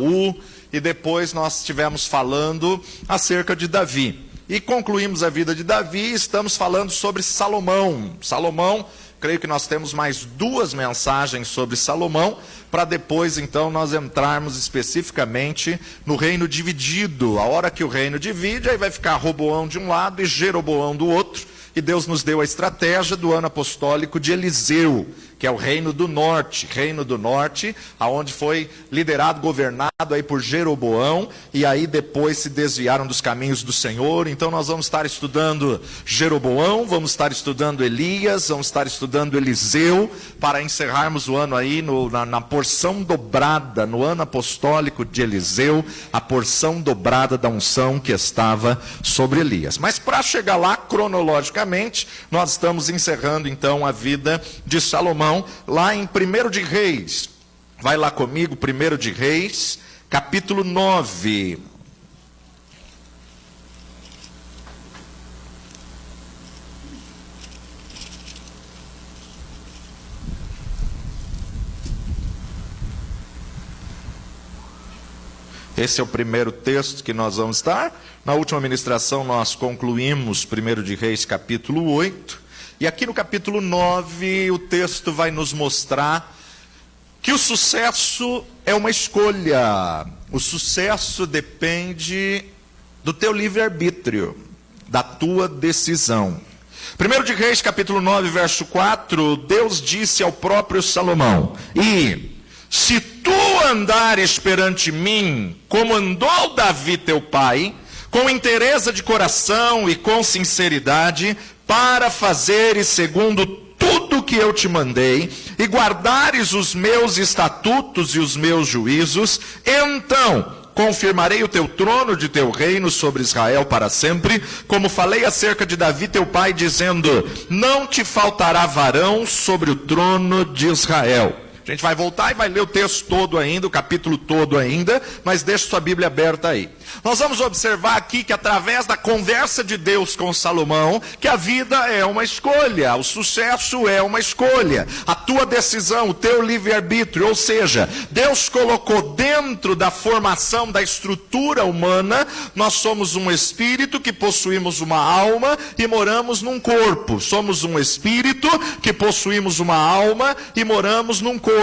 Saul, e depois nós estivemos falando acerca de Davi. E concluímos a vida de Davi e estamos falando sobre Salomão. Salomão, creio que nós temos mais 2 mensagens sobre Salomão, para depois então nós entrarmos especificamente no reino dividido. A hora que o reino divide, aí vai ficar Roboão de um lado e Jeroboão do outro. E Deus nos deu a estratégia do ano apostólico de Eliseu, que é o reino do norte, aonde foi liderado, governado aí por Jeroboão, e aí depois se desviaram dos caminhos do Senhor. Então nós vamos estar estudando Jeroboão, vamos estar estudando Elias, vamos estar estudando Eliseu, para encerrarmos o ano aí na porção dobrada, no ano apostólico de Eliseu, a porção dobrada da unção que estava sobre Elias. Mas para chegar lá, cronologicamente, nós estamos encerrando então a vida de Salomão, lá em 1 de Reis. Vai lá comigo, 1 de Reis, capítulo 9. Esse é o primeiro texto que nós vamos estar. Na última ministração nós concluímos 1 de Reis, capítulo 8. E aqui no capítulo 9, o texto vai nos mostrar que o sucesso é uma escolha. O sucesso depende do teu livre-arbítrio, da tua decisão. 1 de Reis, capítulo 9, verso 4, Deus disse ao próprio Salomão: E se tu andares perante mim, como andou Davi teu pai, com inteireza de coração e com sinceridade, para fazeres segundo tudo que eu te mandei, e guardares os meus estatutos e os meus juízos, então confirmarei o teu trono de teu reino sobre Israel para sempre, como falei acerca de Davi teu pai, dizendo: não te faltará varão sobre o trono de Israel. A gente vai voltar e vai ler o texto todo ainda, o capítulo todo ainda, mas deixa sua Bíblia aberta aí. Nós vamos observar aqui que através da conversa de Deus com Salomão, que a vida é uma escolha, o sucesso é uma escolha, a tua decisão, o teu livre-arbítrio, ou seja, Deus colocou dentro da formação da estrutura humana, nós somos um espírito que possuímos uma alma e moramos num corpo. Somos um espírito que possuímos uma alma e moramos num corpo.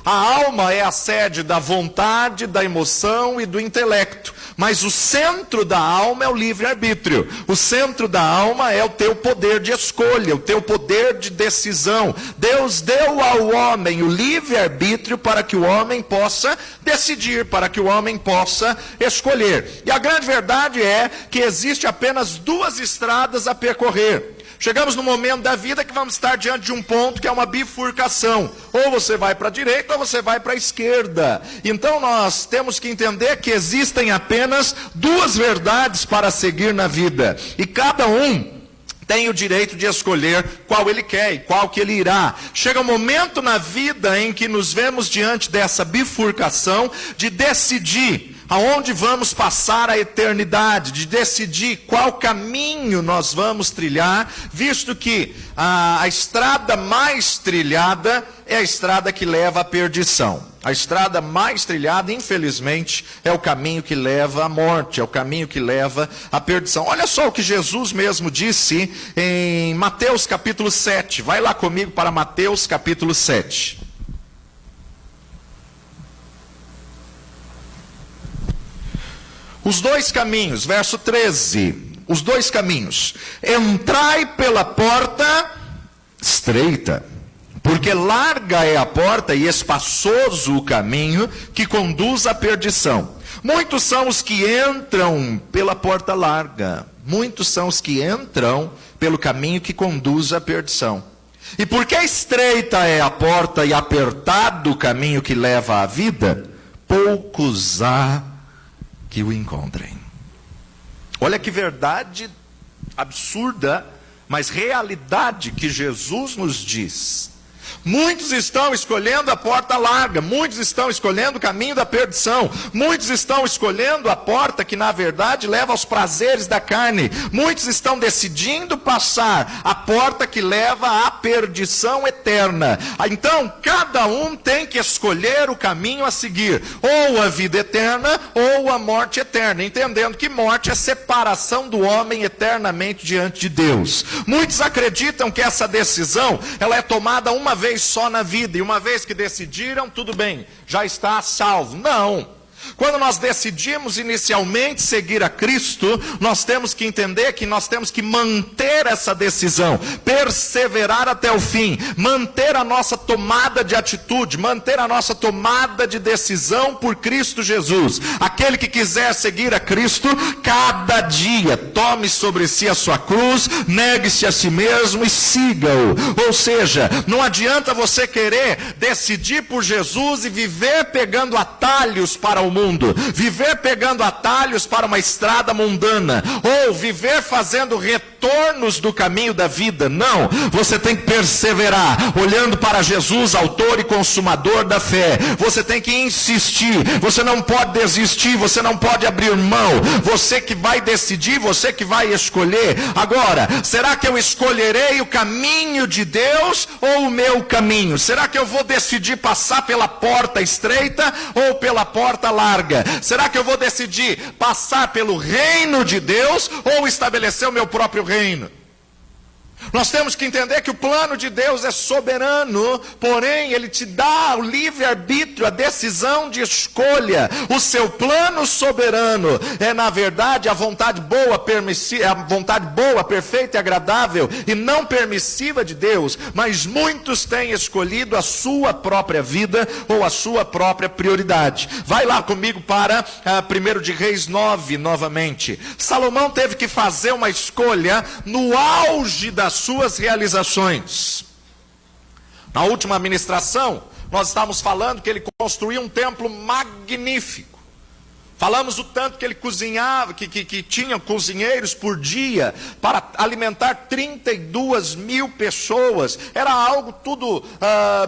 A alma é a sede da vontade, da emoção e do intelecto. Mas o centro da alma é o livre-arbítrio. O centro da alma é o teu poder de escolha, o teu poder de decisão. Deus deu ao homem o livre-arbítrio para que o homem possa decidir, para que o homem possa escolher. E a grande verdade é que existe apenas 2 estradas a percorrer. Chegamos no momento da vida que vamos estar diante de um ponto que é uma bifurcação. Ou você vai para a direita ou você vai para a esquerda. Então nós temos que entender que existem apenas 2 verdades para seguir na vida. E cada um tem o direito de escolher qual ele quer e qual que ele irá. Chega um momento na vida em que nos vemos diante dessa bifurcação de decidir aonde vamos passar a eternidade, de decidir qual caminho nós vamos trilhar, visto que a estrada mais trilhada é a estrada que leva à perdição. A estrada mais trilhada, infelizmente, é o caminho que leva à morte, é o caminho que leva à perdição. Olha só o que Jesus mesmo disse em Mateus capítulo 7. Vai lá comigo para Mateus capítulo 7. Os 2 caminhos, verso 13, os 2 caminhos. Entrai pela porta estreita, porque larga é a porta e espaçoso o caminho que conduz à perdição. Muitos são os que entram pela porta larga, muitos são os que entram pelo caminho que conduz à perdição. E porque estreita é a porta e apertado o caminho que leva à vida, poucos há que o encontrem. Olha que verdade absurda, mas realidade que Jesus nos diz. Muitos estão escolhendo a porta larga, muitos estão escolhendo o caminho da perdição, muitos estão escolhendo a porta que na verdade leva aos prazeres da carne, muitos estão decidindo passar a porta que leva à perdição eterna. Então cada um tem que escolher o caminho a seguir, ou a vida eterna ou a morte eterna, entendendo que morte é separação do homem eternamente diante de Deus. Muitos acreditam que essa decisão ela é tomada uma vez só na vida, e uma vez que decidiram, tudo bem, já está salvo. Não. Quando nós decidimos inicialmente seguir a Cristo, nós temos que entender que nós temos que manter essa decisão, perseverar até o fim, manter a nossa tomada de atitude, manter a nossa tomada de decisão por Cristo Jesus. Aquele que quiser seguir a Cristo, cada dia tome sobre si a sua cruz, negue-se a si mesmo e siga-o. Ou seja, não adianta você querer decidir por Jesus e viver pegando atalhos para o mundo, viver pegando atalhos para uma estrada mundana, ou viver fazendo retornos do caminho da vida. Não, você tem que perseverar, olhando para Jesus, autor e consumador da fé. Você tem que insistir, você não pode desistir, você não pode abrir mão, você que vai decidir, você que vai escolher. Agora, será que eu escolherei o caminho de Deus ou o meu caminho? Será que eu vou decidir passar pela porta estreita ou pela porta larga? Será que eu vou decidir passar pelo reino de Deus ou estabelecer o meu próprio reino? Nós temos que entender que o plano de Deus é soberano, porém Ele te dá o livre-arbítrio, a decisão de escolha. O seu plano soberano é na verdade a vontade boa, perfeita e agradável e não permissiva de Deus. Mas muitos têm escolhido a sua própria vida ou a sua própria prioridade. Vai lá comigo para 1 de Reis 9 novamente. Salomão teve que fazer uma escolha no auge das suas realizações. Na última ministração, nós estávamos falando que ele construiu um templo magnífico. Falamos o tanto que ele cozinhava, que tinha cozinheiros por dia para alimentar 32 mil pessoas. Era algo tudo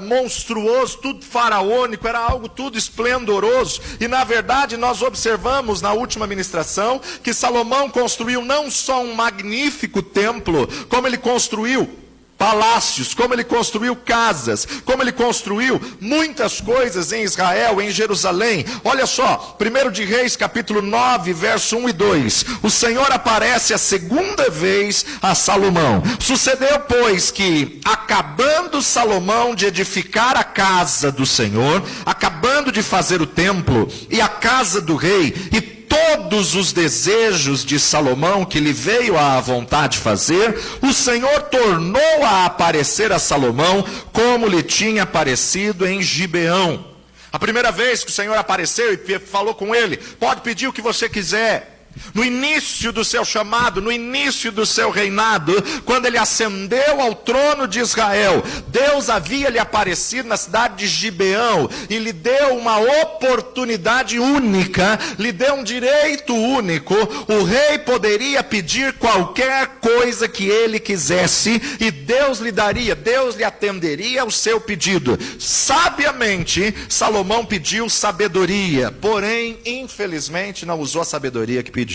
monstruoso, tudo faraônico, era algo tudo esplendoroso. E na verdade nós observamos na última ministração que Salomão construiu não só um magnífico templo, como ele construiu palácios, como ele construiu casas, como ele construiu muitas coisas em Israel, em Jerusalém. Olha só, 1 de Reis capítulo 9, verso 1 e 2. O Senhor aparece a segunda vez a Salomão. Sucedeu, pois, que acabando Salomão de edificar a casa do Senhor, acabando de fazer o templo e a casa do rei, e todos os desejos de Salomão que lhe veio à vontade fazer, o Senhor tornou a aparecer a Salomão como lhe tinha aparecido em Gibeão. A primeira vez que o Senhor apareceu e falou com ele: pode pedir o que você quiser. No início do seu chamado, no início do seu reinado, quando ele ascendeu ao trono de Israel, Deus havia lhe aparecido na cidade de Gibeão e lhe deu uma oportunidade única, lhe deu um direito único. O rei poderia pedir qualquer coisa que ele quisesse e Deus lhe daria, Deus lhe atenderia ao seu pedido. Sabiamente, Salomão pediu sabedoria, porém, infelizmente, não usou a sabedoria que pediu.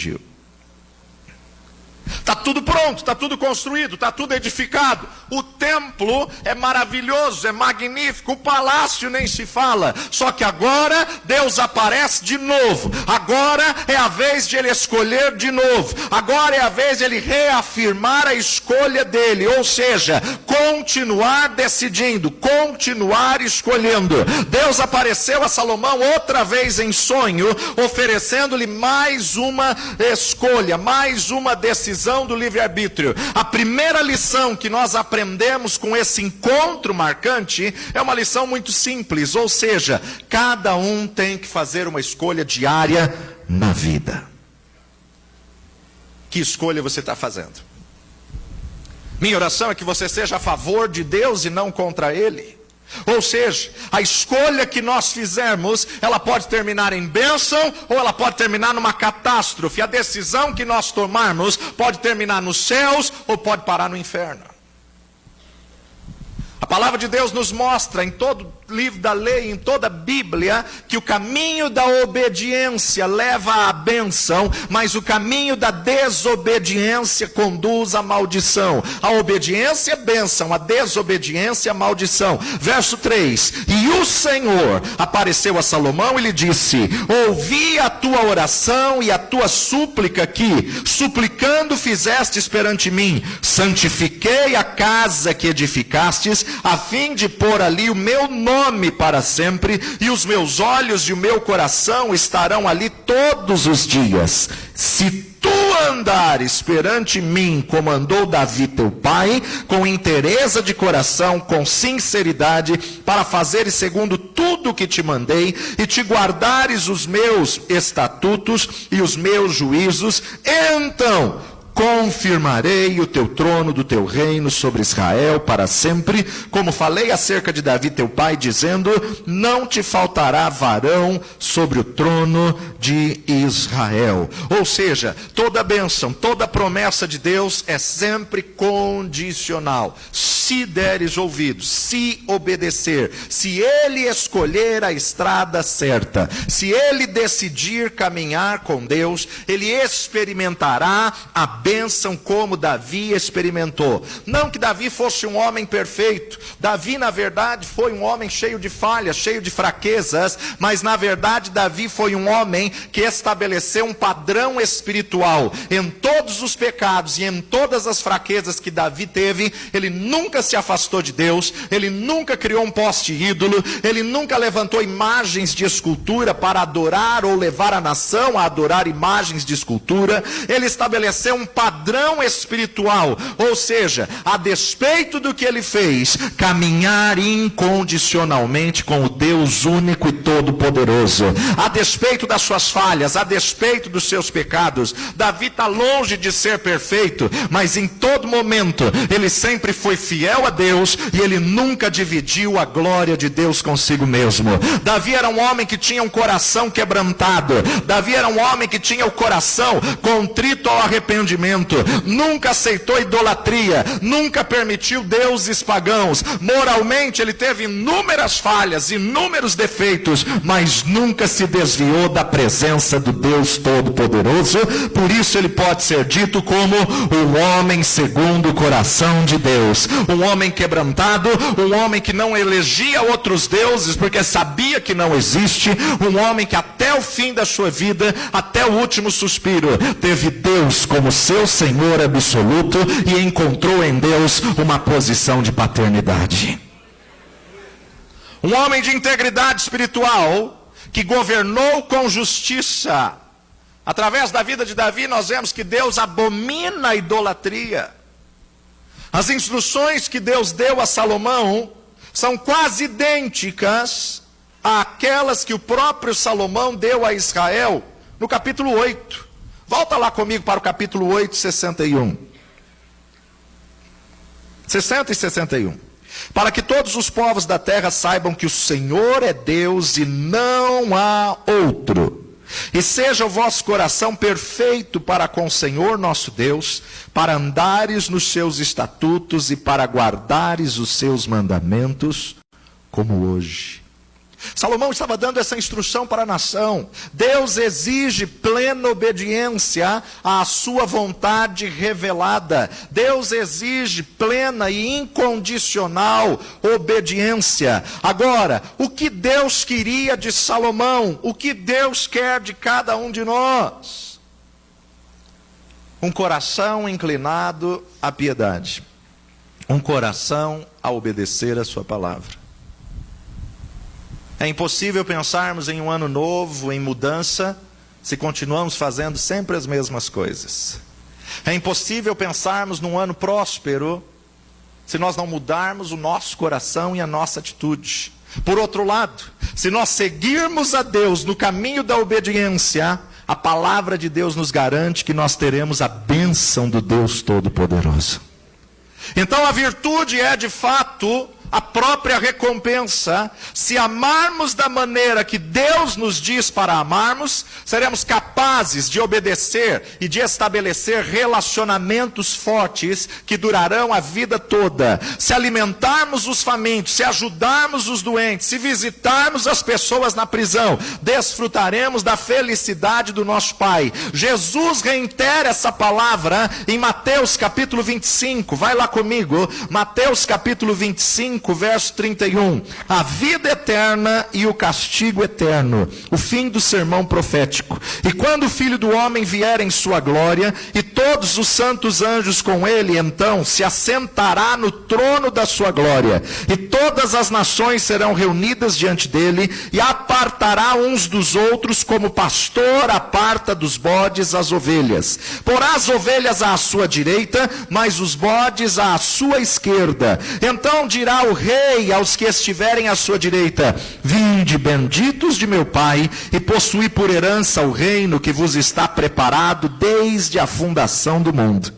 Está tudo pronto, está tudo construído, está tudo edificado. O templo é maravilhoso, é magnífico, o palácio nem se fala. Só que agora Deus aparece de novo. Agora é a vez de ele escolher de novo. Agora é a vez de ele reafirmar a escolha dele. Ou seja, continuar decidindo, continuar escolhendo. Deus apareceu a Salomão outra vez em sonho, oferecendo-lhe mais uma escolha, mais uma decisão do livre-arbítrio. A primeira lição que nós aprendemos com esse encontro marcante é uma lição muito simples, ou seja, cada um tem que fazer uma escolha diária na vida. Que escolha você está fazendo? Minha oração é que você seja a favor de Deus e não contra Ele. Ou seja, a escolha que nós fizermos, ela pode terminar em bênção ou ela pode terminar numa catástrofe. A decisão que nós tomarmos pode terminar nos céus ou pode parar no inferno. A palavra de Deus nos mostra em todo o livro da lei, em toda a Bíblia, que o caminho da obediência leva à bênção, mas o caminho da desobediência conduz à maldição. A obediência é bênção, a desobediência é maldição. Verso 3: e o Senhor apareceu a Salomão e lhe disse: ouvi a tua oração e a tua súplica que, suplicando, fizestes perante mim. Santifiquei a casa que edificastes, a fim de pôr ali o meu nome para sempre, e os meus olhos e o meu coração estarão ali todos os dias. Se tu andares perante mim, como andou Davi teu pai, com inteireza de coração, com sinceridade, para fazeres segundo tudo o que te mandei, e te guardares os meus estatutos e os meus juízos, então confirmarei o teu trono do teu reino sobre Israel para sempre, como falei acerca de Davi teu pai, dizendo: não te faltará varão sobre o trono de Israel. Ou seja, toda bênção, toda promessa de Deus é sempre condicional. Se deres ouvidos, se obedecer, se ele escolher a estrada certa, se ele decidir caminhar com Deus, ele experimentará a bênção como Davi experimentou. Não que Davi fosse um homem perfeito. Davi, na verdade, foi um homem cheio de falhas, cheio de fraquezas, mas na verdade Davi foi um homem que estabeleceu um padrão espiritual. Em todos os pecados e em todas as fraquezas que Davi teve, ele nunca se afastou de Deus, ele nunca criou um poste ídolo, ele nunca levantou imagens de escultura para adorar ou levar a nação a adorar imagens de escultura. Ele estabeleceu um padrão espiritual, ou seja, a despeito do que ele fez, caminhar incondicionalmente com o Deus único e todo-poderoso. A despeito das suas falhas, a despeito dos seus pecados, Davi está longe de ser perfeito, mas em todo momento ele sempre foi fiel a Deus e ele nunca dividiu a glória de Deus consigo mesmo. Davi era um homem que tinha um coração quebrantado. Davi era um homem que tinha o coração contrito ao arrependimento. Nunca aceitou idolatria, nunca permitiu deuses pagãos. Moralmente ele teve inúmeras falhas, inúmeros defeitos, mas nunca se desviou da presença do Deus Todo-Poderoso. Por isso ele pode ser dito como um homem segundo o coração de Deus, um homem quebrantado, um homem que não elegia outros deuses porque sabia que não existe, um homem que até o fim da sua vida, até o último suspiro, teve Deus como seu Senhor absoluto e encontrou em Deus uma posição de paternidade. Um homem de integridade espiritual que governou com justiça. Através da vida de Davi nós vemos que Deus abomina a idolatria. As instruções que Deus deu a Salomão são quase idênticas àquelas que o próprio Salomão deu a Israel no capítulo 8. Volta lá comigo para o capítulo 8, 61. 60 e 61. Para que todos os povos da terra saibam que o Senhor é Deus e não há outro. E seja o vosso coração perfeito para com o Senhor nosso Deus, para andares nos seus estatutos e para guardares os seus mandamentos, como hoje. Salomão estava dando essa instrução para a nação. Deus exige plena obediência à sua vontade revelada. Deus exige plena e incondicional obediência. Agora, o que Deus queria de Salomão? O que Deus quer de cada um de nós? Um coração inclinado à piedade. Um coração a obedecer a sua palavra. É impossível pensarmos em um ano novo, em mudança, se continuamos fazendo sempre as mesmas coisas. É impossível pensarmos num ano próspero, se nós não mudarmos o nosso coração e a nossa atitude. Por outro lado, se nós seguirmos a Deus no caminho da obediência, a palavra de Deus nos garante que nós teremos a bênção do Deus Todo-Poderoso. Então a virtude é de fato a própria recompensa. Se amarmos da maneira que Deus nos diz para amarmos, seremos capazes de obedecer e de estabelecer relacionamentos fortes que durarão a vida toda. Se alimentarmos os famintos, se ajudarmos os doentes, se visitarmos as pessoas na prisão, desfrutaremos da felicidade do nosso Pai. Jesus reitera essa palavra em Mateus capítulo 25, vai lá comigo, Mateus capítulo 25, verso 31, a vida eterna e o castigo eterno, o fim do sermão profético. E quando o Filho do Homem vier em sua glória, e todos os santos anjos com ele, então se assentará no trono da sua glória, e todas as nações serão reunidas diante dele, e apartará uns dos outros, como o pastor aparta dos bodes as ovelhas. Porá as ovelhas à sua direita, mas os bodes à sua esquerda. Então dirá o rei aos que estiverem à sua direita: vinde, benditos de meu Pai, e possuí por herança o reino que vos está preparado desde a fundação do mundo.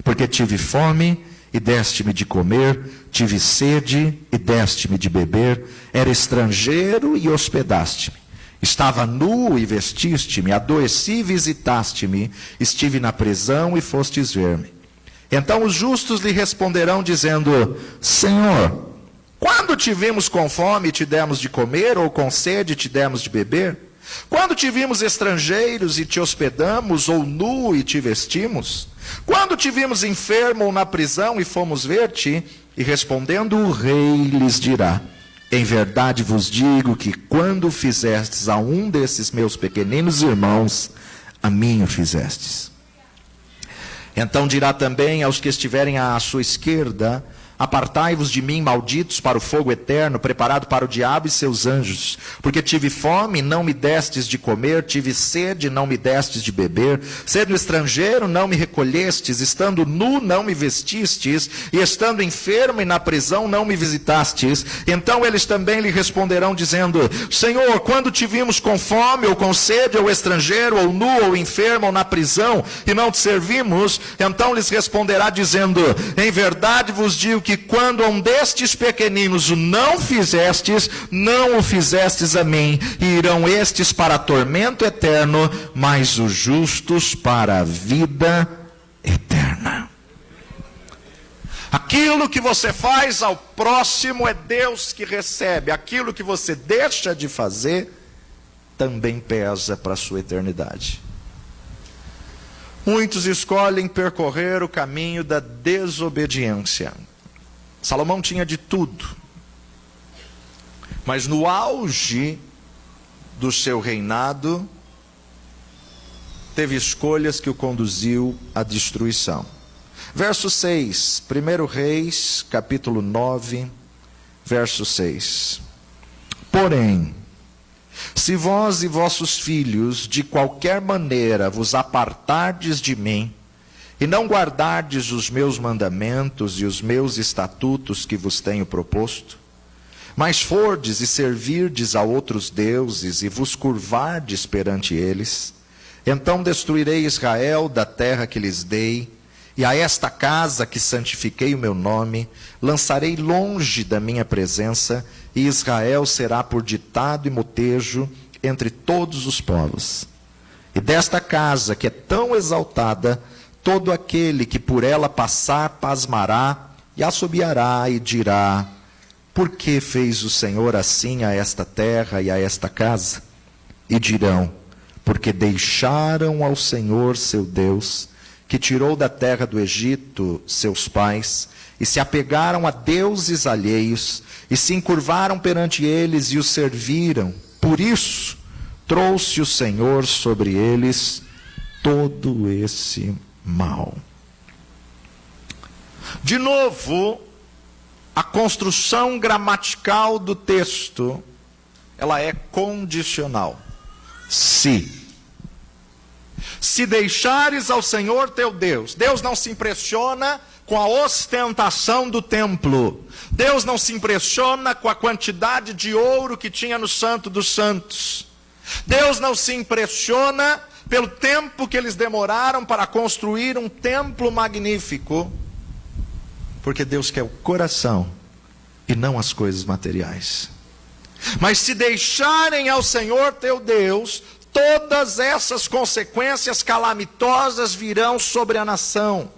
Porque tive fome e deste-me de comer, tive sede e deste-me de beber, era estrangeiro e hospedaste-me, estava nu e vestiste-me, adoeci e visitaste-me, estive na prisão e fostes ver-me. Então os justos lhe responderão dizendo: Senhor, quando te vimos com fome e te demos de comer, ou com sede e te demos de beber? Quando te vimos estrangeiros e te hospedamos, ou nu e te vestimos? Quando te vimos enfermo ou na prisão e fomos ver-te? E respondendo o rei lhes dirá: em verdade vos digo que quando fizestes a um desses meus pequeninos irmãos, a mim o fizestes. Então dirá também aos que estiverem à sua esquerda: apartai-vos de mim, malditos, para o fogo eterno, preparado para o diabo e seus anjos. Porque tive fome, não me destes de comer, tive sede, não me destes de beber, sendo estrangeiro, não me recolhestes, estando nu, não me vestistes, e estando enfermo e na prisão, não me visitastes. Então eles também lhe responderão, dizendo: Senhor, quando te vimos com fome, ou com sede, ou estrangeiro, ou nu, ou enfermo, ou na prisão, e não te servimos? Então lhes responderá, dizendo: em verdade vos digo que quando a um destes pequeninos o não fizestes, não o fizestes a mim. E irão estes para tormento eterno, mas os justos para a vida eterna. Aquilo que você faz ao próximo é Deus que recebe. Aquilo que você deixa de fazer também pesa para a sua eternidade. Muitos escolhem percorrer o caminho da desobediência. Salomão tinha de tudo, mas no auge do seu reinado, teve escolhas que o conduziu à destruição. Verso 6, 1 Reis, capítulo 9, verso 6. Porém, se vós e vossos filhos de qualquer maneira vos apartardes de mim, e não guardardes os meus mandamentos e os meus estatutos que vos tenho proposto, mas fordes e servirdes a outros deuses e vos curvardes perante eles, então destruirei Israel da terra que lhes dei, e a esta casa que santifiquei o meu nome, lançarei longe da minha presença, e Israel será por ditado e motejo entre todos os povos. E desta casa que é tão exaltada, todo aquele que por ela passar pasmará e assobiará e dirá: por que fez o Senhor assim a esta terra e a esta casa? E dirão: porque deixaram ao Senhor seu Deus, que tirou da terra do Egito seus pais, e se apegaram a deuses alheios, e se encurvaram perante eles e os serviram. Por isso trouxe o Senhor sobre eles todo esse mal. De novo, a construção gramatical do texto, ela é condicional. Se deixares ao Senhor teu Deus, Deus não se impressiona com a ostentação do templo, Deus não se impressiona com a quantidade de ouro que tinha no Santo dos Santos, Deus não se impressiona pelo tempo que eles demoraram para construir um templo magnífico, porque Deus quer o coração e não as coisas materiais. Mas se deixarem ao Senhor teu Deus, todas essas consequências calamitosas virão sobre a nação.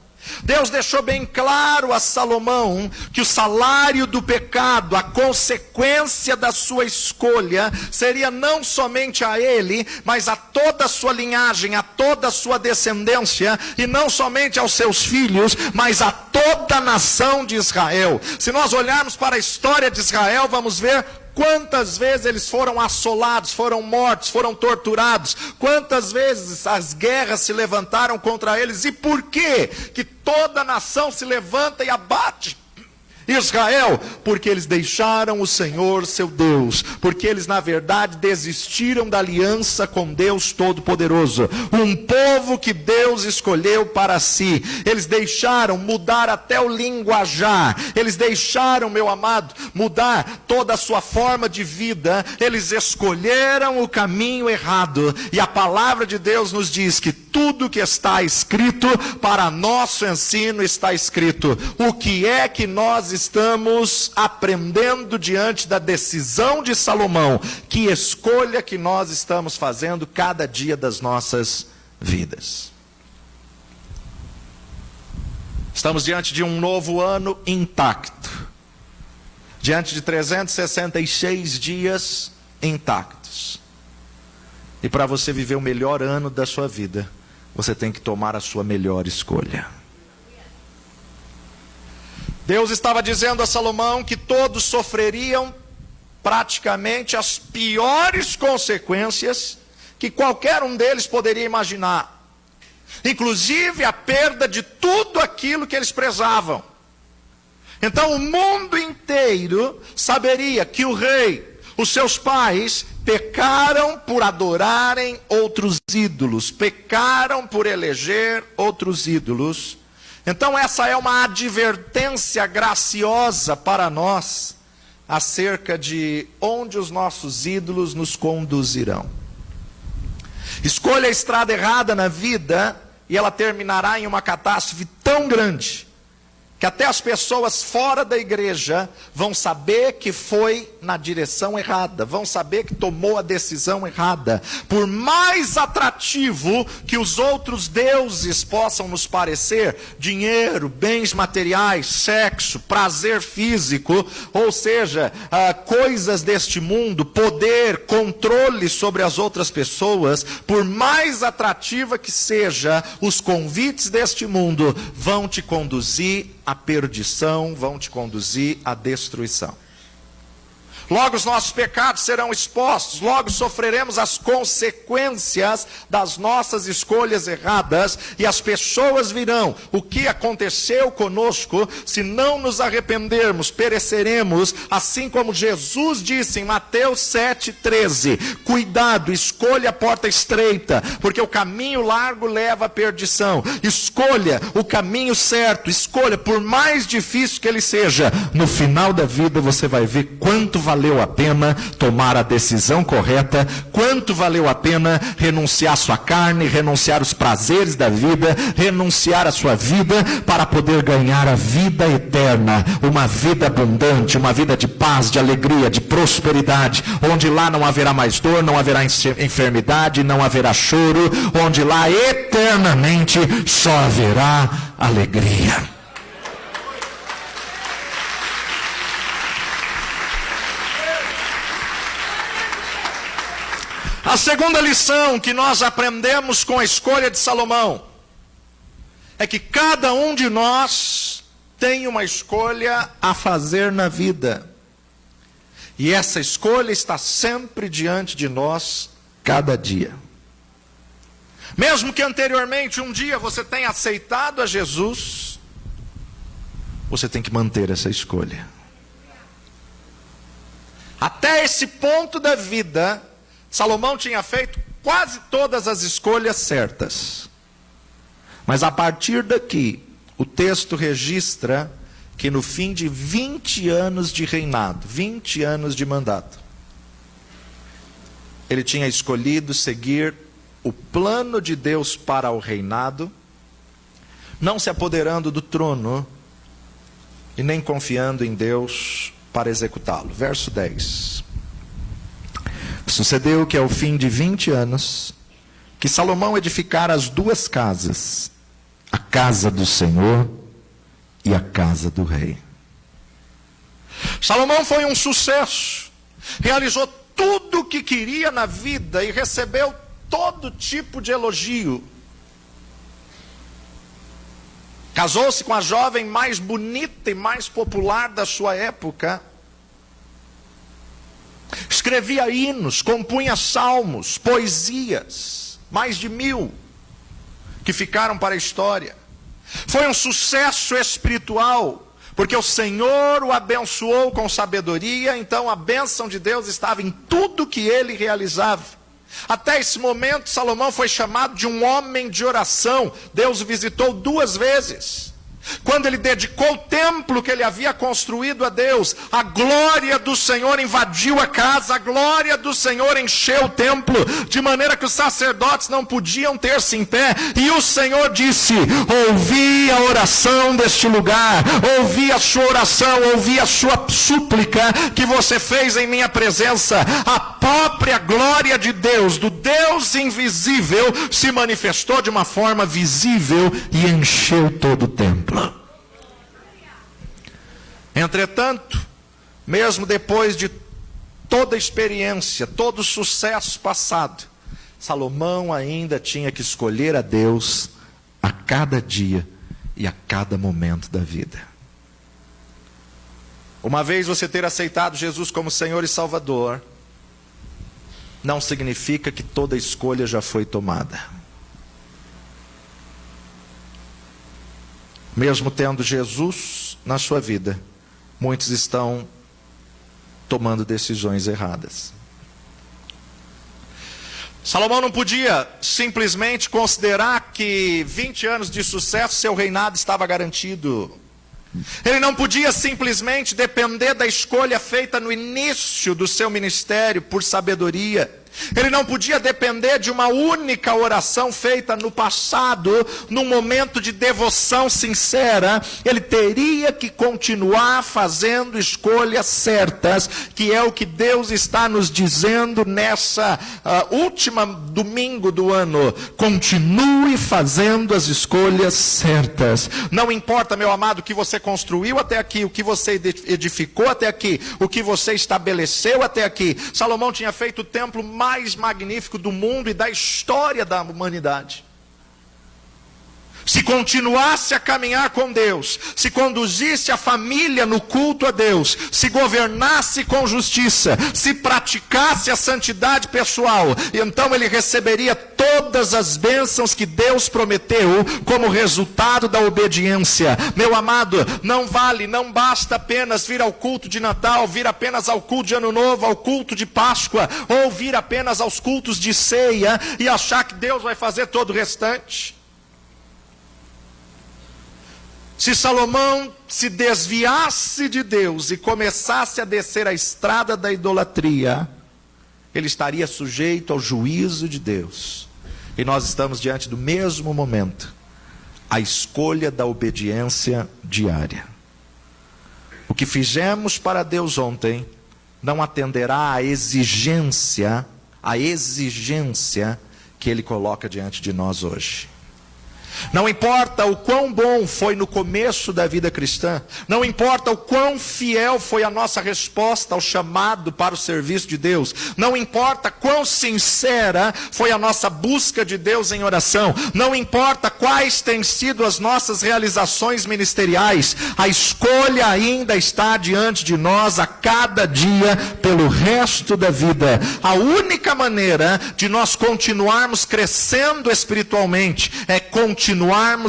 Deus deixou bem claro a Salomão que o salário do pecado, a consequência da sua escolha, seria não somente a ele, mas a toda a sua linhagem, a toda a sua descendência, e não somente aos seus filhos, mas a toda a nação de Israel. Se nós olharmos para a história de Israel, vamos ver quantas vezes eles foram assolados, foram mortos, foram torturados. Quantas vezes as guerras se levantaram contra eles. E por quê que toda nação se levanta e abate Israel? Porque eles deixaram o Senhor seu Deus, porque eles na verdade desistiram da aliança com Deus Todo-Poderoso, um povo que Deus escolheu para si. Eles deixaram mudar até o linguajar, eles deixaram, meu amado, mudar toda a sua forma de vida. Eles escolheram o caminho errado, e a palavra de Deus nos diz que tudo que está escrito para nosso ensino está escrito. O que é que nós estamos aprendendo diante da decisão de Salomão? Que escolha que nós estamos fazendo cada dia das nossas vidas? Estamos diante de um novo ano intacto, diante de 366 dias intactos. E para você viver o melhor ano da sua vida, você tem que tomar a sua melhor escolha. Deus estava dizendo a Salomão que todos sofreriam praticamente as piores consequências que qualquer um deles poderia imaginar, inclusive a perda de tudo aquilo que eles prezavam. Então o mundo inteiro saberia que o rei, os seus pais, pecaram por adorarem outros ídolos, pecaram por eleger outros ídolos. Então essa é uma advertência graciosa para nós acerca de onde os nossos ídolos nos conduzirão. Escolha a estrada errada na vida e ela terminará em uma catástrofe tão grande que até as pessoas fora da igreja vão saber que foi na direção errada, vão saber que tomou a decisão errada. Por mais atrativo que os outros deuses possam nos parecer, dinheiro, bens materiais, sexo, prazer físico, ou seja, coisas deste mundo, poder, controle sobre as outras pessoas, por mais atrativa que seja, os convites deste mundo vão te conduzir à perdição, vão te conduzir à destruição. Logo os nossos pecados serão expostos, logo sofreremos as consequências das nossas escolhas erradas, e as pessoas virão. O que aconteceu conosco? Se não nos arrependermos, pereceremos, assim como Jesus disse em Mateus 7,13, cuidado, escolha a porta estreita, porque o caminho largo leva à perdição. Escolha o caminho certo, escolha, por mais difícil que ele seja, no final da vida você vai ver quanto valeu a pena tomar a decisão correta, quanto valeu a pena renunciar a sua carne, renunciar os prazeres da vida, renunciar a sua vida para poder ganhar a vida eterna, uma vida abundante, uma vida de paz, de alegria, de prosperidade, onde lá não haverá mais dor, não haverá enfermidade, não haverá choro, onde lá eternamente só haverá alegria. A segunda lição que nós aprendemos com a escolha de Salomão é que cada um de nós tem uma escolha a fazer na vida. E essa escolha está sempre diante de nós, cada dia. Mesmo que anteriormente um dia você tenha aceitado a Jesus, você tem que manter essa escolha. Até esse ponto da vida, Salomão tinha feito quase todas as escolhas certas. Mas a partir daqui, o texto registra que no fim de 20 anos de reinado, 20 anos de mandato, ele tinha escolhido seguir o plano de Deus para o reinado, não se apoderando do trono e nem confiando em Deus para executá-lo. Verso 10. Sucedeu que ao fim de 20 anos, que Salomão edificara as duas casas, a casa do Senhor e a casa do rei. Salomão foi um sucesso, realizou tudo o que queria na vida e recebeu todo tipo de elogio. Casou-se com a jovem mais bonita e mais popular da sua época. Escrevia hinos, compunha salmos, poesias, mais de 1000 que ficaram para a história. Foi um sucesso espiritual, porque o Senhor o abençoou com sabedoria, então a bênção de Deus estava em tudo que ele realizava. Até esse momento, Salomão foi chamado de um homem de oração. Deus o visitou 2 vezes. Quando ele dedicou o templo que ele havia construído a Deus, a glória do Senhor invadiu a casa, a glória do Senhor encheu o templo, de maneira que os sacerdotes não podiam ter-se em pé, e o Senhor disse: ouvi a oração deste lugar, ouvi a sua oração, ouvi a sua súplica que você fez em minha presença. A própria glória de Deus, do Deus invisível, se manifestou de uma forma visível e encheu todo o templo. Entretanto, mesmo depois de toda a experiência, todo o sucesso passado, Salomão ainda tinha que escolher a Deus a cada dia e a cada momento da vida. Uma vez você ter aceitado Jesus como Senhor e Salvador, não significa que toda escolha já foi tomada. Mesmo tendo Jesus na sua vida, muitos estão tomando decisões erradas. Salomão não podia simplesmente considerar que 20 anos de sucesso, seu reinado estava garantido. Ele não podia simplesmente depender da escolha feita no início do seu ministério por sabedoria. Ele não podia depender de uma única oração feita no passado, num momento de devoção sincera. Ele teria que continuar fazendo escolhas certas, que é o que Deus está nos dizendo nessa última domingo do ano. Continue fazendo as escolhas certas. Não importa, meu amado, o que você construiu até aqui, o que você edificou até aqui, o que você estabeleceu até aqui. Salomão tinha feito o templo mais magnífico do mundo e da história da humanidade. Se continuasse a caminhar com Deus, se conduzisse a família no culto a Deus, se governasse com justiça, se praticasse a santidade pessoal, então ele receberia todas as bênçãos que Deus prometeu como resultado da obediência. Meu amado, não basta apenas vir ao culto de Natal, vir apenas ao culto de Ano Novo, ao culto de Páscoa, ou vir apenas aos cultos de ceia e achar que Deus vai fazer todo o restante. Se Salomão se desviasse de Deus e começasse a descer a estrada da idolatria, ele estaria sujeito ao juízo de Deus. E nós estamos diante do mesmo momento, a escolha da obediência diária. O que fizemos para Deus ontem não atenderá à exigência que Ele coloca diante de nós hoje. Não importa o quão bom foi no começo da vida cristã, não importa o quão fiel foi a nossa resposta ao chamado para o serviço de Deus, não importa quão sincera foi a nossa busca de Deus em oração, não importa quais têm sido as nossas realizações ministeriais, a escolha ainda está diante de nós a cada dia pelo resto da vida. A única maneira de nós continuarmos crescendo espiritualmente é continuarmos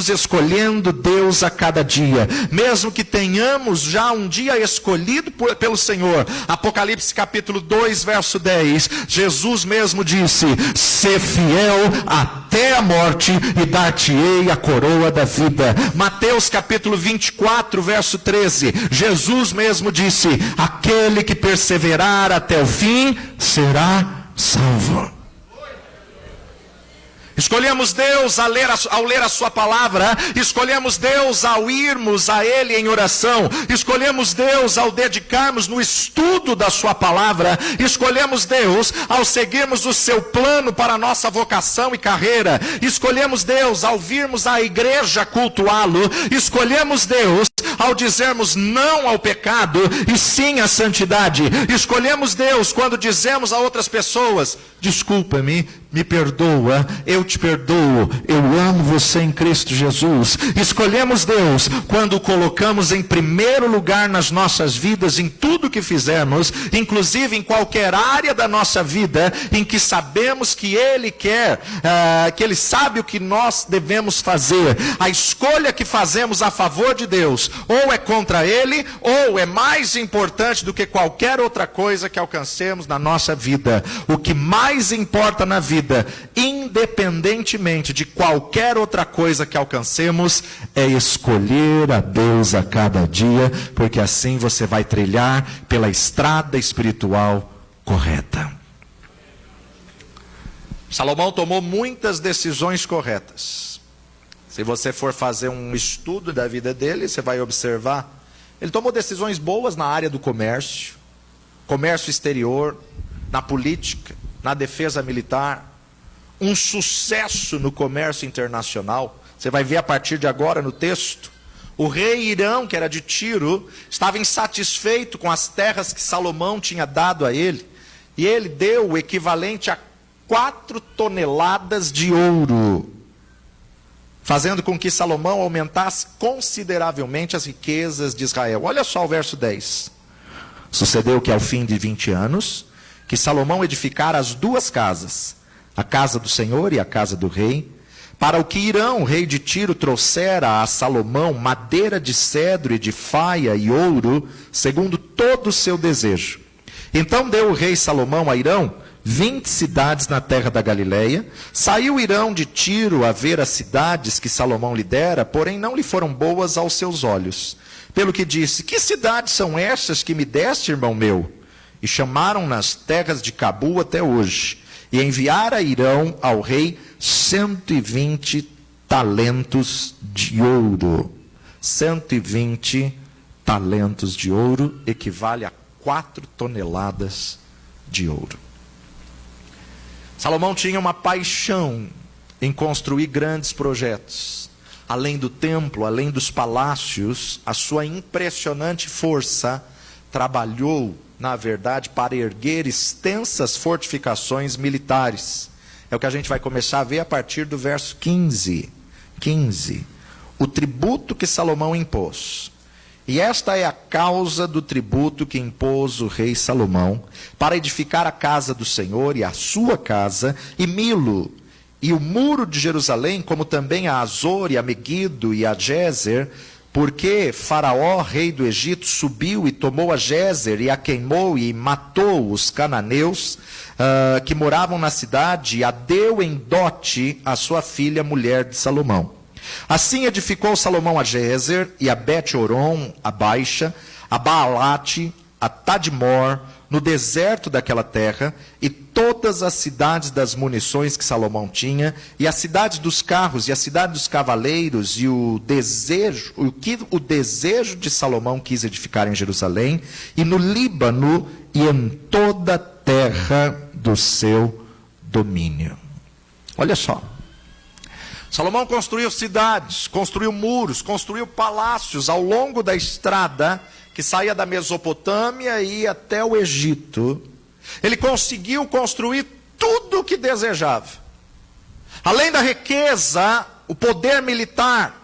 escolhendo Deus a cada dia, mesmo que tenhamos já um dia escolhido pelo Senhor. Apocalipse capítulo 2, verso 10, Jesus mesmo disse: "Sê fiel até a morte e dar-te-ei a coroa da vida." Mateus capítulo 24, verso 13, Jesus mesmo disse: "Aquele que perseverar até o fim será salvo." Escolhemos Deus ao ler a sua palavra, escolhemos Deus ao irmos a Ele em oração, escolhemos Deus ao dedicarmos no estudo da sua palavra, escolhemos Deus ao seguirmos o seu plano para a nossa vocação e carreira, escolhemos Deus ao virmos à igreja cultuá-lo, escolhemos Deus ao dizermos não ao pecado e sim à santidade, escolhemos Deus quando dizemos a outras pessoas: desculpa-me, me perdoa, eu te perdoo, eu amo você em Cristo Jesus. Escolhemos Deus quando o colocamos em primeiro lugar nas nossas vidas, em tudo que fizermos, inclusive em qualquer área da nossa vida, em que sabemos que Ele quer, que Ele sabe o que nós devemos fazer. A escolha que fazemos a favor de Deus, ou é contra Ele, ou é mais importante do que qualquer outra coisa que alcancemos na nossa vida. O que mais importa na vida, independentemente de qualquer outra coisa que alcancemos, é escolher a Deus a cada dia, porque assim você vai trilhar pela estrada espiritual correta. Salomão tomou muitas decisões corretas. Se você for fazer um estudo da vida dele, você vai observar, ele tomou decisões boas na área do comércio exterior, na política, na defesa militar, um sucesso no comércio internacional. Você vai ver a partir de agora no texto, o rei Irão, que era de Tiro, estava insatisfeito com as terras que Salomão tinha dado a ele, e ele deu o equivalente a 4 toneladas de ouro, fazendo com que Salomão aumentasse consideravelmente as riquezas de Israel. Olha só o verso 10. Sucedeu que ao fim de 20 anos, que Salomão edificara as 2 casas, a casa do Senhor e a casa do rei, para o que Irão, rei de Tiro, trouxera a Salomão madeira de cedro e de faia e ouro, segundo todo o seu desejo. Então deu o rei Salomão a Irão 20 cidades na terra da Galileia. Saiu Irão de Tiro a ver as cidades que Salomão lhe dera, porém não lhe foram boas aos seus olhos. Pelo que disse: que cidades são estas que me deste, irmão meu? E chamaram-nas terras de Cabu até hoje. E enviara Irão ao rei 120 talentos de ouro. 120 talentos de ouro equivale a 4 toneladas de ouro. Salomão tinha uma paixão em construir grandes projetos. Além do templo, além dos palácios, a sua impressionante força trabalhou, na verdade, para erguer extensas fortificações militares. É o que a gente vai começar a ver a partir do verso 15. O tributo que Salomão impôs. E esta é a causa do tributo que impôs o rei Salomão, para edificar a casa do Senhor e a sua casa, e Milo, e o muro de Jerusalém, como também a Azor, e a Megido, e a Gezer, porque Faraó, rei do Egito, subiu e tomou a Gezer, e a queimou, e matou os cananeus que moravam na cidade, e a deu em dote à sua filha, mulher de Salomão. Assim edificou Salomão a Gezer, e a Bet-Horon, a Baixa, a Baalate, a Tadmor, no deserto daquela terra, e todas as cidades das munições que Salomão tinha, e as cidades dos carros, e a cidade dos cavaleiros, e o desejo de Salomão quis edificar em Jerusalém, e no Líbano, e em toda a terra do seu domínio. Olha só. Salomão construiu cidades, construiu muros, construiu palácios ao longo da estrada que saía da Mesopotâmia e ia até o Egito. Ele conseguiu construir tudo o que desejava. Além da riqueza, o poder militar.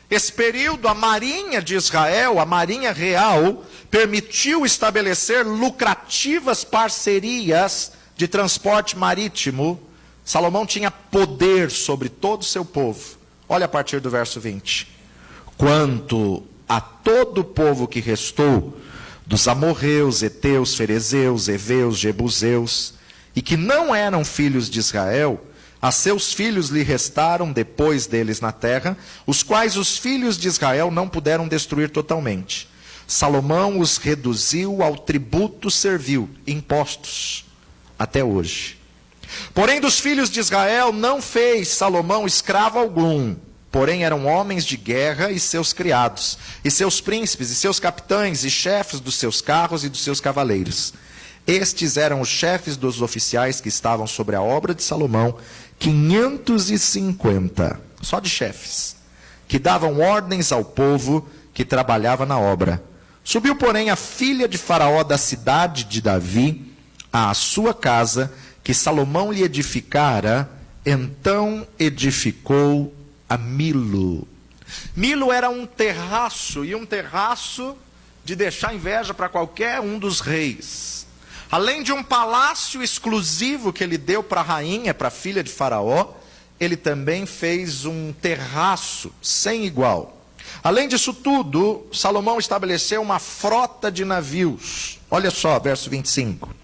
Esse período, a marinha de Israel, a marinha real, permitiu estabelecer lucrativas parcerias de transporte marítimo. Salomão tinha poder sobre todo o seu povo. Olha a partir do verso 20. Quanto a todo o povo que restou, dos amorreus, heteus, ferezeus, heveus, jebuseus, e que não eram filhos de Israel, a seus filhos lhe restaram depois deles na terra, os quais os filhos de Israel não puderam destruir totalmente. Salomão os reduziu ao tributo servil, impostos, até hoje. Porém, dos filhos de Israel não fez Salomão escravo algum. Porém, eram homens de guerra e seus criados, e seus príncipes, e seus capitães, e chefes dos seus carros e dos seus cavaleiros. Estes eram os chefes dos oficiais que estavam sobre a obra de Salomão, 550, só de chefes, que davam ordens ao povo que trabalhava na obra. Subiu, porém, a filha de Faraó da cidade de Davi à sua casa, que Salomão lhe edificara, então edificou a Milo. Milo era um terraço, e um terraço de deixar inveja para qualquer um dos reis. Além de um palácio exclusivo que ele deu para a rainha, para a filha de Faraó, ele também fez um terraço sem igual. Além disso tudo, Salomão estabeleceu uma frota de navios. Olha só, verso 25.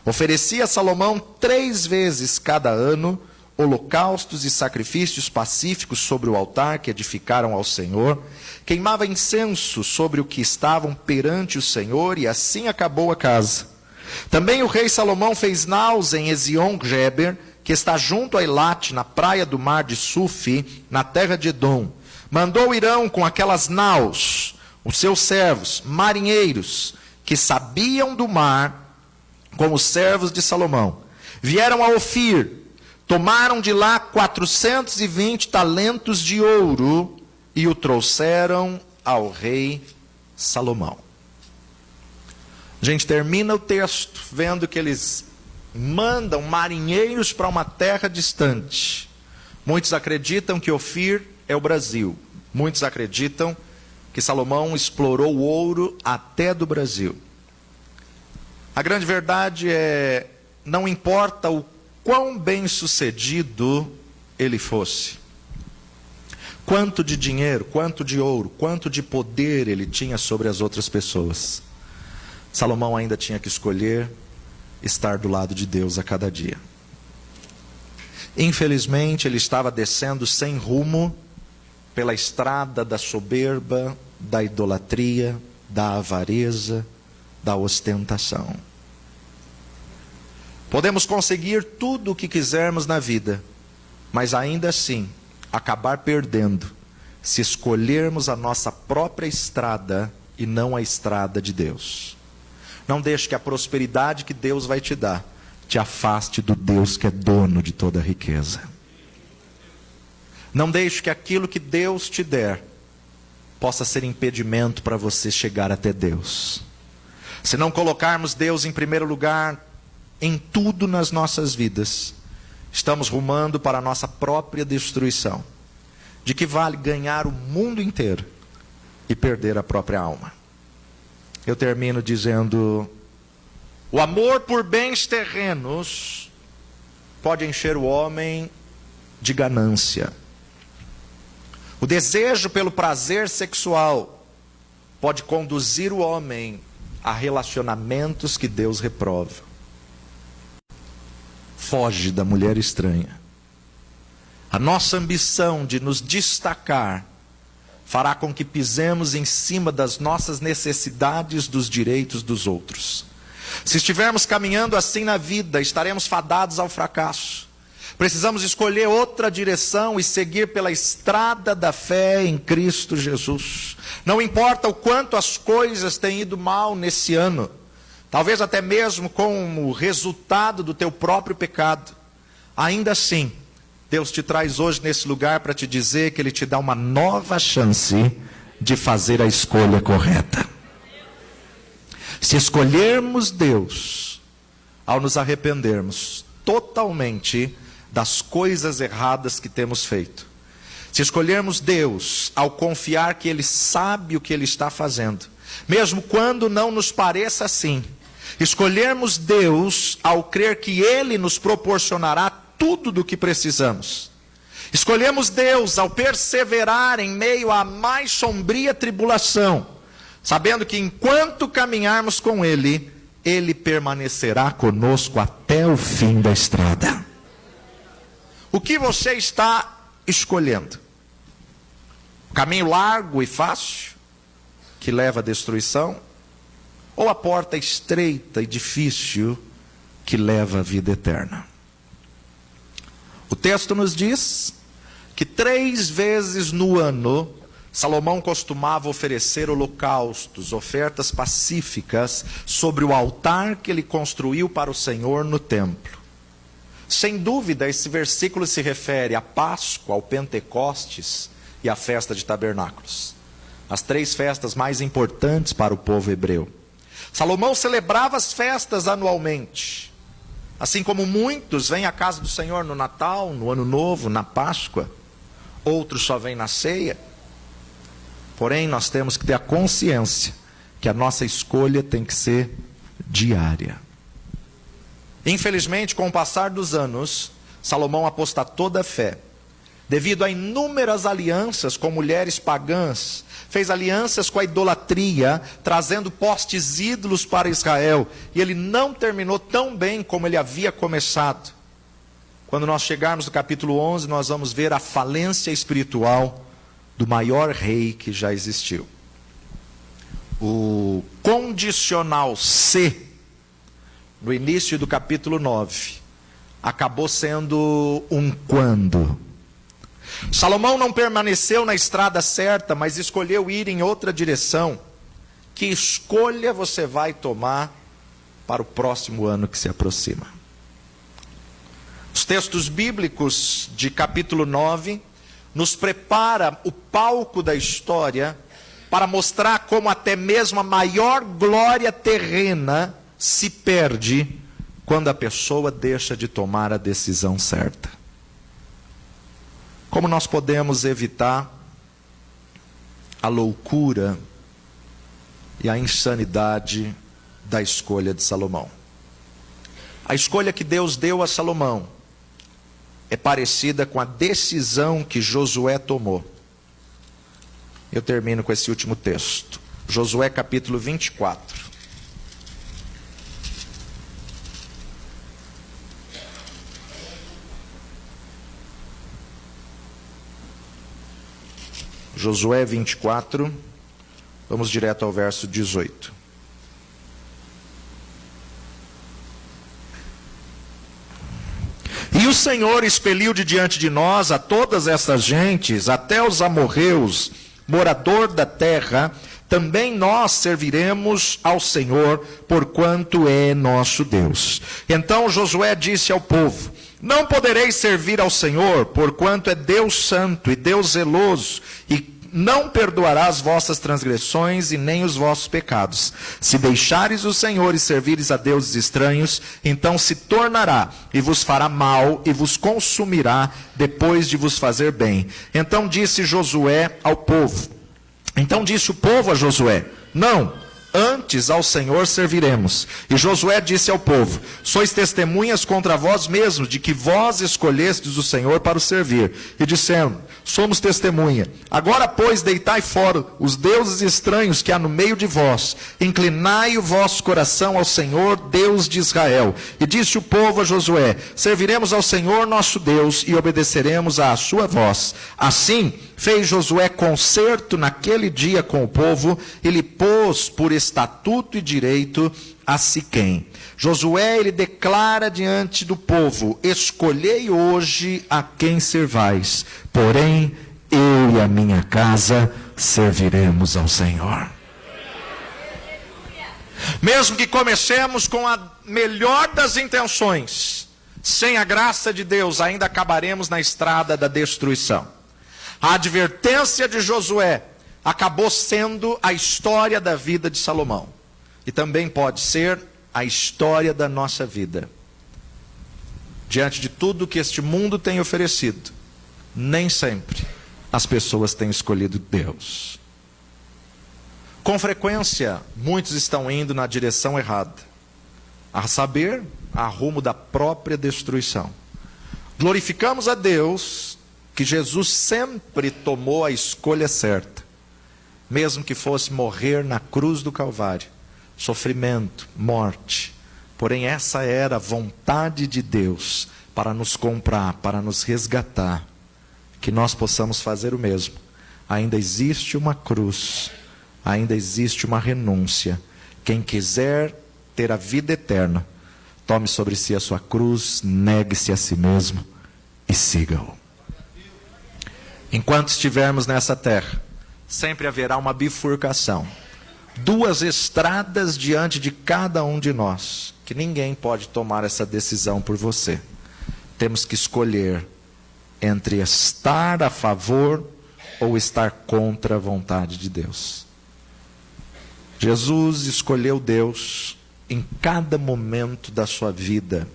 Oferecia Salomão 3 vezes cada ano holocaustos e sacrifícios pacíficos sobre o altar que edificaram ao Senhor, queimava incenso sobre o que estavam perante o Senhor, e assim acabou a casa. Também o rei Salomão fez naus em Ezion-Geber, que está junto a Elate, na praia do mar de Sufi, na terra de Edom. Mandou Irão com aquelas naus, os seus servos, marinheiros, que sabiam do mar, como os servos de Salomão. Vieram a Ofir, tomaram de lá 420 talentos de ouro e o trouxeram ao rei Salomão. A gente termina o texto vendo que eles mandam marinheiros para uma terra distante. Muitos acreditam que Ofir é o Brasil. Muitos acreditam que Salomão explorou o ouro até do Brasil. A grande verdade é, não importa o quão bem sucedido ele fosse, quanto de dinheiro, quanto de ouro, quanto de poder ele tinha sobre as outras pessoas, Salomão ainda tinha que escolher estar do lado de Deus a cada dia. Infelizmente, ele estava descendo sem rumo pela estrada da soberba, da idolatria, da avareza, da ostentação. Podemos conseguir tudo o que quisermos na vida, mas ainda assim acabar perdendo se escolhermos a nossa própria estrada e não a estrada de Deus. Não deixe que a prosperidade que Deus vai te dar te afaste do Deus que é dono de toda a riqueza. Não deixe que aquilo que Deus te der possa ser impedimento para você chegar até Deus. Se não colocarmos Deus em primeiro lugar em tudo nas nossas vidas, estamos rumando para a nossa própria destruição. De que vale ganhar o mundo inteiro e perder a própria alma? Eu termino dizendo: o amor por bens terrenos pode encher o homem de ganância. O desejo pelo prazer sexual pode conduzir o homem a relacionamentos que Deus reprova. Foge da mulher estranha. A nossa ambição de nos destacar fará com que pisemos em cima das nossas necessidades, dos direitos dos outros. Se estivermos caminhando assim na vida, estaremos fadados ao fracasso. Precisamos escolher outra direção e seguir pela estrada da fé em Cristo Jesus. Não importa o quanto as coisas têm ido mal nesse ano, talvez até mesmo como resultado do teu próprio pecado, ainda assim, Deus te traz hoje nesse lugar para te dizer que Ele te dá uma nova chance de fazer a escolha correta. Se escolhermos Deus, ao nos arrependermos totalmente das coisas erradas que temos feito, se escolhermos Deus ao confiar que Ele sabe o que Ele está fazendo, mesmo quando não nos pareça assim, escolhermos Deus ao crer que Ele nos proporcionará tudo do que precisamos, escolhemos Deus ao perseverar em meio à mais sombria tribulação, sabendo que enquanto caminharmos com Ele, Ele permanecerá conosco até o fim da estrada. O que você está escolhendo? O caminho largo e fácil, que leva à destruição? Ou a porta estreita e difícil, que leva à vida eterna? O texto nos diz que 3 vezes no ano, Salomão costumava oferecer holocaustos, ofertas pacíficas, sobre o altar que ele construiu para o Senhor no templo. Sem dúvida, esse versículo se refere à Páscoa, ao Pentecostes e à festa de tabernáculos. As 3 festas mais importantes para o povo hebreu. Salomão celebrava as festas anualmente. Assim como muitos vêm à casa do Senhor no Natal, no Ano Novo, na Páscoa. Outros só vêm na ceia. Porém, nós temos que ter a consciência que a nossa escolha tem que ser diária. Infelizmente, com o passar dos anos, Salomão apostatou da fé. Devido a inúmeras alianças com mulheres pagãs, fez alianças com a idolatria, trazendo postes ídolos para Israel. E ele não terminou tão bem como ele havia começado. Quando nós chegarmos no capítulo 11, nós vamos ver a falência espiritual do maior rei que já existiu. O condicional C, no início do capítulo 9, acabou sendo um quando. Salomão não permaneceu na estrada certa, mas escolheu ir em outra direção. Que escolha você vai tomar para o próximo ano que se aproxima? Os textos bíblicos de capítulo 9 nos prepara o palco da história para mostrar como até mesmo a maior glória terrena se perde quando a pessoa deixa de tomar a decisão certa. Como nós podemos evitar a loucura e a insanidade da escolha de Salomão? A escolha que Deus deu a Salomão é parecida com a decisão que Josué tomou. Eu termino com esse último texto. Josué capítulo 24. Josué 24, vamos direto ao verso 18. E o Senhor expeliu de diante de nós a todas essas gentes, até os amorreus, morador da terra. Também nós serviremos ao Senhor, porquanto é nosso Deus. Então Josué disse ao povo: não podereis servir ao Senhor, porquanto é Deus santo e Deus zeloso, e não perdoará as vossas transgressões e nem os vossos pecados. Se deixares o Senhor e servires a deuses estranhos, então se tornará e vos fará mal e vos consumirá depois de vos fazer bem. Então disse o povo a Josué: não, antes ao Senhor serviremos. E Josué disse ao povo: sois testemunhas contra vós mesmos de que vós escolhestes o Senhor para o servir. E disseram: somos testemunha. Agora, pois, deitai fora os deuses estranhos que há no meio de vós. Inclinai o vosso coração ao Senhor, Deus de Israel. E disse o povo a Josué: serviremos ao Senhor nosso Deus e obedeceremos à sua voz. Assim fez Josué concerto naquele dia com o povo e lhe pôs por estatuto e direito a Siquém. Josué, ele declara diante do povo: escolhei hoje a quem servais, porém eu e a minha casa serviremos ao Senhor. Mesmo que comecemos com a melhor das intenções, sem a graça de Deus, ainda acabaremos na estrada da destruição. A advertência de Josué acabou sendo a história da vida de Salomão. E também pode ser a história da nossa vida. Diante de tudo que este mundo tem oferecido, nem sempre as pessoas têm escolhido Deus. Com frequência, muitos estão indo na direção errada, a saber, a rumo da própria destruição. Glorificamos a Deus que Jesus sempre tomou a escolha certa, mesmo que fosse morrer na cruz do Calvário, sofrimento, morte. Porém, essa era a vontade de Deus para nos comprar, para nos resgatar, que nós possamos fazer o mesmo. Ainda existe uma cruz, ainda existe uma renúncia. Quem quiser ter a vida eterna, tome sobre si a sua cruz, negue-se a si mesmo e siga-o. Enquanto estivermos nessa terra, sempre haverá uma bifurcação. Duas estradas diante de cada um de nós, que ninguém pode tomar essa decisão por você. Temos que escolher entre estar a favor ou estar contra a vontade de Deus. Jesus escolheu Deus em cada momento da sua vida,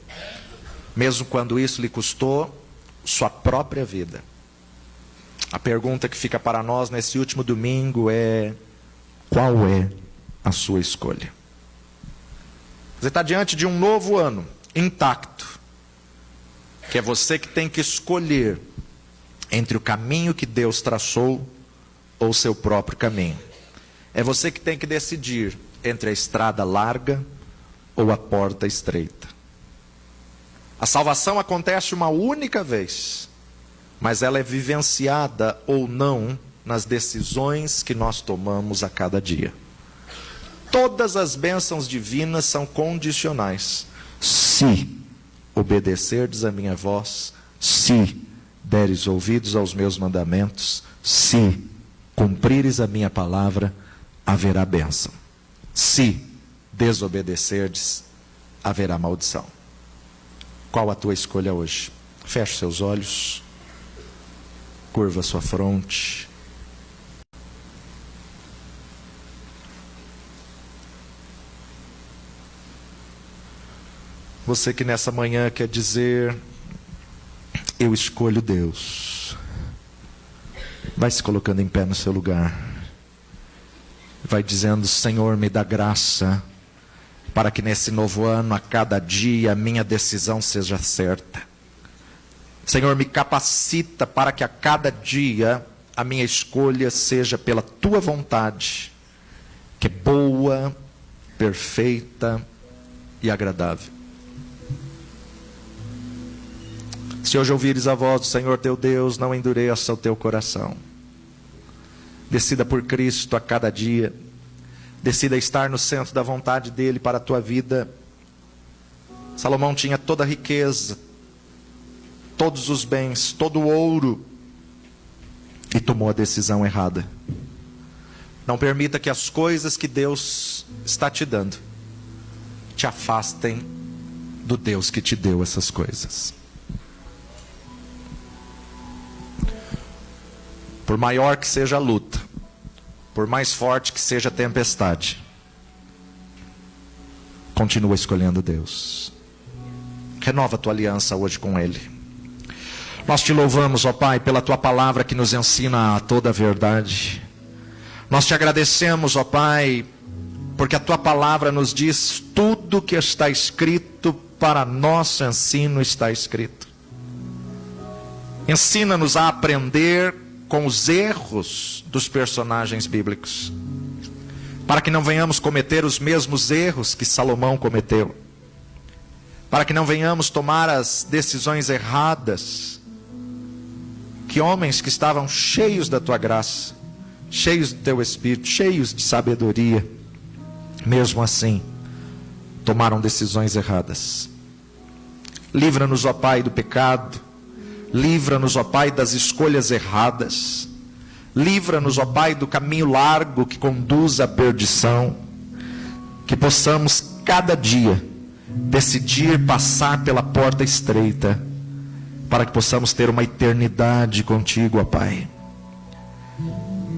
mesmo quando isso lhe custou sua própria vida. A pergunta que fica para nós nesse último domingo é: qual é a sua escolha? Você está diante de um novo ano, intacto, que é você que tem que escolher entre o caminho que Deus traçou ou o seu próprio caminho. É você que tem que decidir entre a estrada larga ou a porta estreita. A salvação acontece uma única vez, mas ela é vivenciada ou não nas decisões que nós tomamos a cada dia. Todas as bênçãos divinas são condicionais. Se obedecerdes a minha voz, se deres ouvidos aos meus mandamentos, se cumprires a minha palavra, haverá bênção. Se desobedecerdes, haverá maldição. Qual a tua escolha hoje? Feche seus olhos, curva sua fronte. Você que nessa manhã quer dizer: eu escolho Deus. Vai se colocando em pé no seu lugar. Vai dizendo: Senhor, me dá graça para que nesse novo ano, a cada dia, a minha decisão seja certa. Senhor, me capacita para que a cada dia a minha escolha seja pela tua vontade, que é boa, perfeita e agradável. Se hoje ouvires a voz do Senhor teu Deus, não endureça o teu coração. Decida por Cristo a cada dia. Decida estar no centro da vontade dele para a tua vida. Salomão tinha toda a riqueza, todos os bens, todo o ouro, e tomou a decisão errada. Não permita que as coisas que Deus está te dando te afastem do Deus que te deu essas coisas. Por maior que seja a luta, por mais forte que seja a tempestade, continua escolhendo Deus. Renova a tua aliança hoje com Ele. Nós te louvamos, ó Pai, pela tua palavra que nos ensina a toda a verdade. Nós te agradecemos, ó Pai, porque a tua palavra nos diz: tudo que está escrito para nosso ensino está escrito. Ensina-nos a aprender com os erros dos personagens bíblicos, para que não venhamos cometer os mesmos erros que Salomão cometeu, para que não venhamos tomar as decisões erradas que homens que estavam cheios da tua graça, cheios do teu Espírito, cheios de sabedoria, mesmo assim tomaram decisões erradas. Livra-nos, ó Pai, do pecado. Livra-nos, ó Pai, das escolhas erradas. Livra-nos, ó Pai, do caminho largo que conduz à perdição. Que possamos cada dia decidir passar pela porta estreita, para que possamos ter uma eternidade contigo, ó Pai.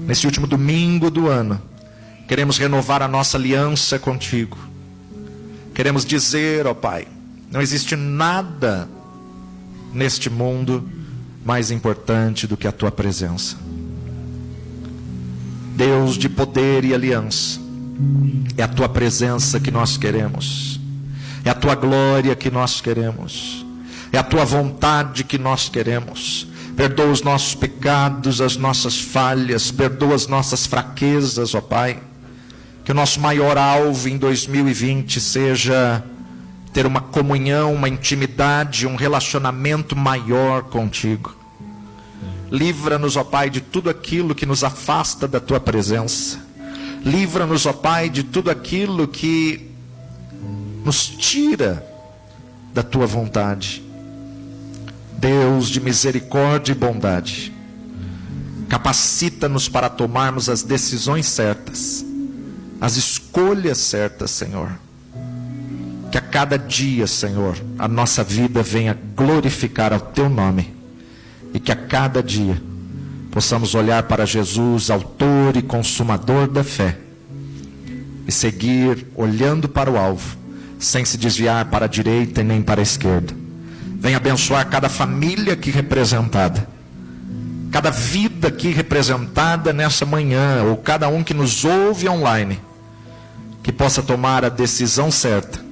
Nesse último domingo do ano, queremos renovar a nossa aliança contigo. Queremos dizer, ó Pai, não existe nada neste mundo mais importante do que a tua presença. Deus de poder e aliança, é a tua presença que nós queremos, é a tua glória que nós queremos, é a tua vontade que nós queremos. Perdoa os nossos pecados, as nossas falhas, perdoa as nossas fraquezas, ó Pai. Que o nosso maior alvo em 2020 seja ter uma comunhão, uma intimidade, um relacionamento maior contigo. Livra-nos, ó Pai, de tudo aquilo que nos afasta da tua presença. Livra-nos, ó Pai, de tudo aquilo que nos tira da tua vontade. Deus de misericórdia e bondade, capacita-nos para tomarmos as decisões certas, as escolhas certas, Senhor. Que a cada dia, Senhor, a nossa vida venha glorificar ao Teu nome. E que a cada dia possamos olhar para Jesus, autor e consumador da fé, e seguir olhando para o alvo, sem se desviar para a direita e nem para a esquerda. Venha abençoar cada família aqui representada, cada vida aqui representada nessa manhã, ou cada um que nos ouve online, que possa tomar a decisão certa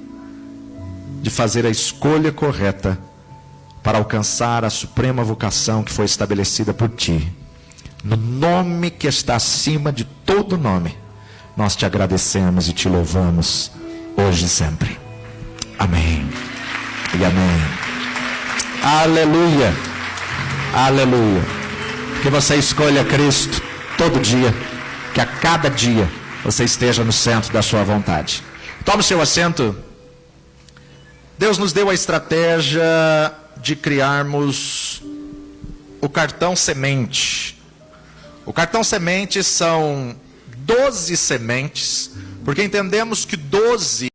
de fazer a escolha correta para alcançar a suprema vocação que foi estabelecida por Ti. No nome que está acima de todo nome, nós Te agradecemos e Te louvamos, hoje e sempre. Amém e amém. Aleluia, aleluia. Que você escolha Cristo todo dia, que a cada dia você esteja no centro da sua vontade. Tome o seu assento. Deus nos deu a estratégia de criarmos o cartão semente. O cartão semente são 12 sementes, porque entendemos que 12